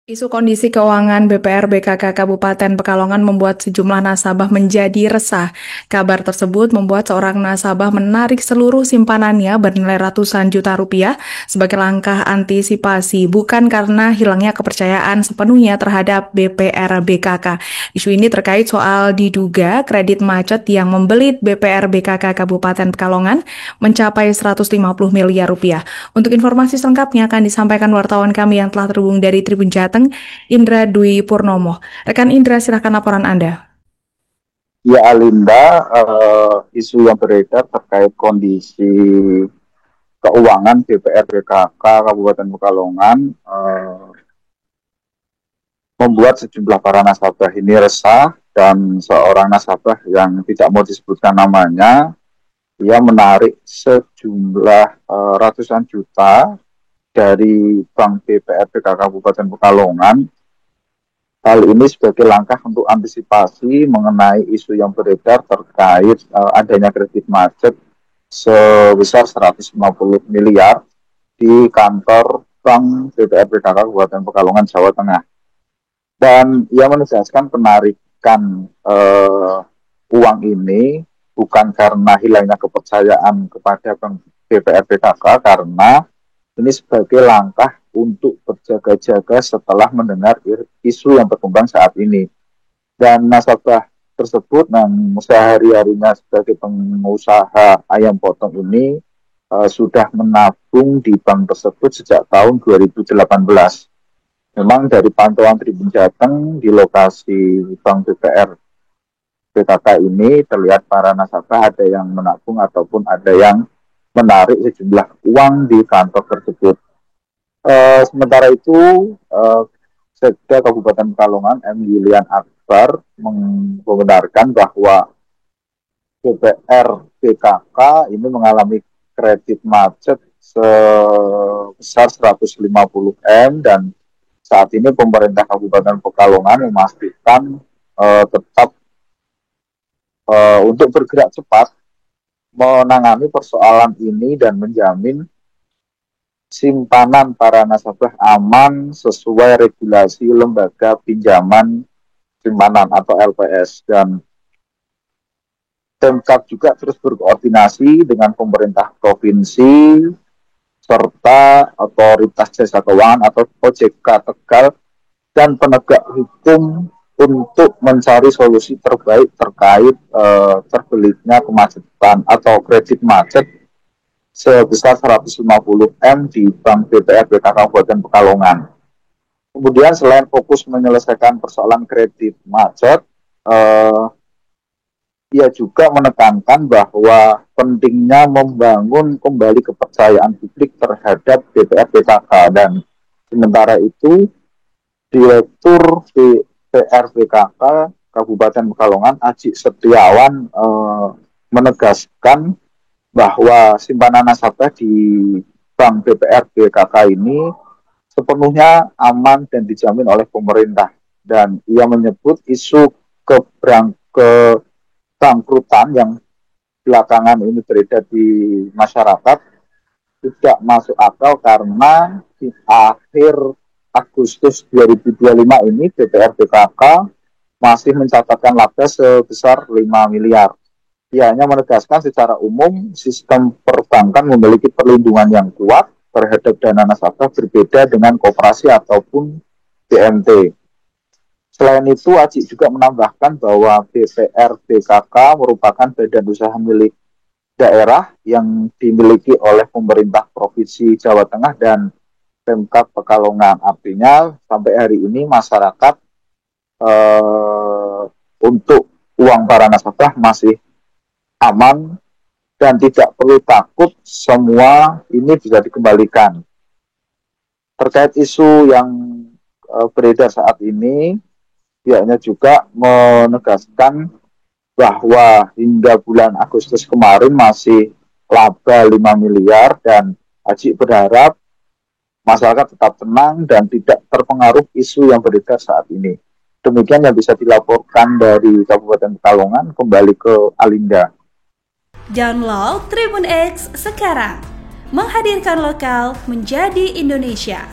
Isu kondisi keuangan BPR BKK Kabupaten Pekalongan membuat sejumlah nasabah menjadi resah. Kabar tersebut membuat seorang nasabah menarik seluruh simpanannya bernilai ratusan juta rupiah sebagai langkah antisipasi, bukan karena hilangnya kepercayaan sepenuhnya terhadap BPR BKK. Isu ini terkait soal diduga kredit macet yang membelit BPR BKK Kabupaten Pekalongan mencapai 150 miliar rupiah. Untuk informasi selengkapnya akan disampaikan wartawan kami yang telah terhubung dari Tribun Jateng, Indra Dwi Purnomo. Rekan Indra, silakan laporan Anda. Ya, Alinda, isu yang beredar terkait kondisi keuangan BPR BKK Kabupaten Pekalongan membuat sejumlah para nasabah ini resah, dan seorang nasabah yang tidak mau disebutkan namanya, ia menarik sejumlah ratusan juta dari Bank BPR BKK Kabupaten Pekalongan. Hal ini sebagai langkah untuk antisipasi mengenai isu yang beredar terkait adanya kredit macet sebesar 150 miliar di kantor Bank BPR BKK Kabupaten Pekalongan, Jawa Tengah. Dan ia menegaskan penarikan uang ini bukan karena hilangnya kepercayaan kepada Bank BPR BKK, karena ini sebagai langkah untuk berjaga-jaga setelah mendengar isu yang berkembang saat ini. Dan nasabah tersebut yang sehari-harinya sebagai pengusaha ayam potong ini sudah menabung di bank tersebut sejak tahun 2018. Memang dari pantauan Tribun Jateng di lokasi Bank BPR BKK ini terlihat para nasabah ada yang menabung ataupun ada yang menarik sejumlah uang di kantor tersebut. Sementara itu, Sekda Kabupaten Pekalongan M. Yulian Akbar membenarkan bahwa BPR BKK ini mengalami kredit macet sebesar 150 M, dan saat ini pemerintah Kabupaten Pekalongan memastikan tetap untuk bergerak cepat menangani persoalan ini dan menjamin simpanan para nasabah aman sesuai regulasi lembaga pinjaman simpanan atau LPS. Dan Pemkab juga terus berkoordinasi dengan pemerintah provinsi serta otoritas jasa keuangan atau OJK Tegal dan penegak hukum untuk mencari solusi terbaik terkait terbelitnya kemacetan atau kredit macet sebesar 150 M di Bank BPR BKK Kabupaten Pekalongan. Kemudian selain fokus menyelesaikan persoalan kredit macet, ia juga menekankan bahwa pentingnya membangun kembali kepercayaan publik terhadap BPR BKK. Dan sementara itu, Direktur BPR BKK Kabupaten Pekalongan Aji Setiawan menegaskan bahwa simpanan nasabah di Bank BPR BKK ini sepenuhnya aman dan dijamin oleh pemerintah. Dan ia menyebut isu kebangkrutan yang belakangan ini beredar di masyarakat tidak masuk akal, karena di akhir Agustus 2025 ini BPR BKK masih mencatatkan laba sebesar 5 miliar. Ia hanya menegaskan secara umum sistem perbankan memiliki perlindungan yang kuat terhadap dana nasabah, berbeda dengan koperasi ataupun BMT. Selain itu, Aji juga menambahkan bahwa BPR BKK merupakan badan usaha milik daerah yang dimiliki oleh pemerintah Provinsi Jawa Tengah dan Pemkab Pekalongan. Artinya sampai hari ini masyarakat untuk uang para nasabah masih aman dan tidak perlu takut, semua ini bisa dikembalikan. Terkait isu yang beredar saat ini, pihaknya juga menegaskan bahwa hingga bulan Agustus kemarin masih laba 5 miliar, dan Haji berharap masyarakat tetap tenang dan tidak terpengaruh isu yang beredar saat ini. Demikian yang bisa dilaporkan dari Kabupaten Pekalongan. Kembali ke Alinda. Download Tribun X sekarang, menghadirkan lokal menjadi Indonesia.